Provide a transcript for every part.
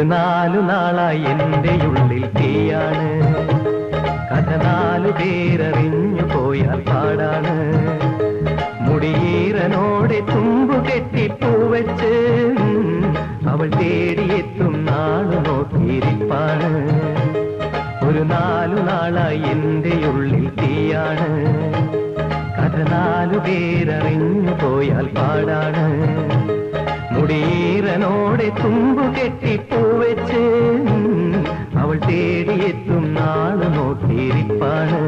ഒരു 4 നാളായി എൻ്റെ ഉള്ളിൽ തീയാണ്. കഥ 4 പേരറിഞ്ഞു പോയാൽ പാടാണ്. മുടിയീറനോടെ തുമ്പു കെട്ടി പൂവച്ച് അവൾ തേടിയെത്തും നാളു നോക്കിയിരിപ്പാണ്. ഒരു 4 നാളായി എൻ്റെ ഉള്ളിൽ തീയാണ്. കഥ 4 പേരറിഞ്ഞു പോയാൽ പാടാണ്. മുടിയീറനോടെ തുമ്പു കെട്ടി പൂവച്ച് അവൾ തേടിയെത്തും നാളു നോക്കിയിരിപ്പാണ്.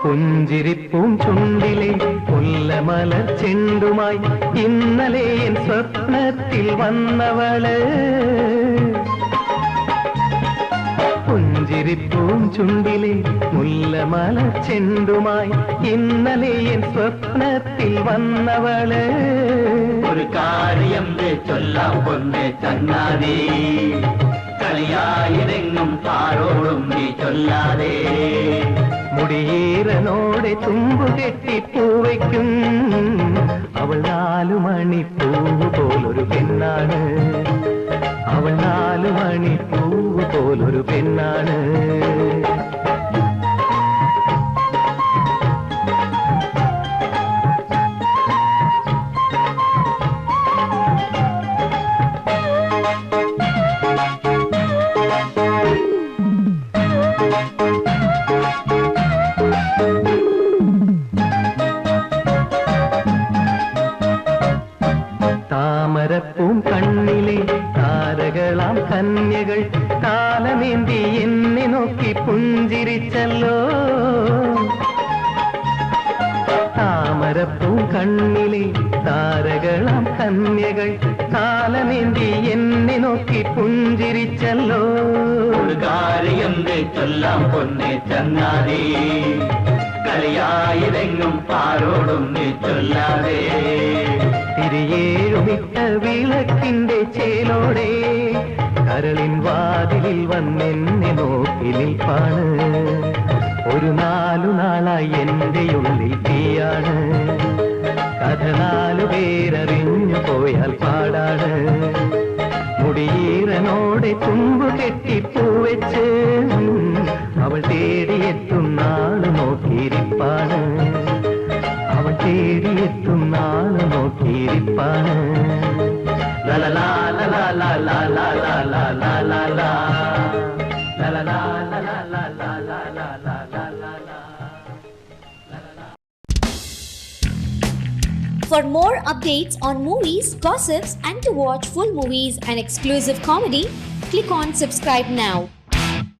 പുഞ്ചിരിപ്പൂം ചുണ്ടിലെ മുല്ലമലർ ചെണ്ടുമായി ഇന്നലെ എൻ സ്വപ്നത്തിൽ വന്നവള്. പുഞ്ചിരിപ്പൂം ചുണ്ടിലെ മുല്ലമലർ ചെണ്ടുമായി ഇന്നലെ എൻ സ്വപ്നത്തിൽ വന്നവള്. ഒരു കാര്യം ചൊല്ലാം പൊന്നെ ചങ്ങാതി, കളിയായിരെങ്ങും ആരോടും നീ ചൊല്ലാതെ. മുടിയീറനോടെ തുമ്പു കെട്ടി പൂവയ്ക്കും അവൾ 4 മണിപ്പൂവ് പോലൊരു പെണ്ണാണ്. അവൾ 4 മണിപ്പൂവ് പോലൊരു പെണ്ണാണ്. താമരപ്പൂം കണ്ണിലെ താരകളാം കന്യകൾ കാലമേന്തി എന്നെ നോക്കി പുഞ്ചിരിച്ചല്ലോ. താമരപ്പൂം കണ്ണിലെ താരകളാം കന്യകൾ കാലമേന്തി എന്നെ നോക്കി പുഞ്ചിരിച്ചല്ലോ. ഒരു കാര്യം ചൊല്ലാം പൊന്നെ ചങ്ങാതി, കളിയായിരെങ്ങും ആരോടും നീ ചൊല്ലാതെ. തിരിയേഴുമിട്ട വിളക്കിന്റെ ചേലോടെ കരളിൻ വാതിലിൽ വന്നെന്നെ നോക്കി നിൽപ്പാണ്. ഒരു 4 നാളായി എൻ്റെ ഉള്ളിൽ തീയാണ്. കഥ 4 പേരറിഞ്ഞു പോയാൽ പാടാണ്. മുടിയീറനോടെ തുമ്പു കെട്ടി പൂവച്ച് അവൾ തേടിയെത്തും നാളു നോക്കിയിരിപ്പാണ്. അവൾ തേടിയെത്തും നാളു നോക്കിയിരിപ്പാണ്. ലലലാ ലലാ ലലാ ലലാ ലലാ ലലാ ലലാ ലലാ ലലാ ലലാ ലലാ. For more updates on movies, gossips, and to watch full movies and exclusive comedy, click on subscribe now.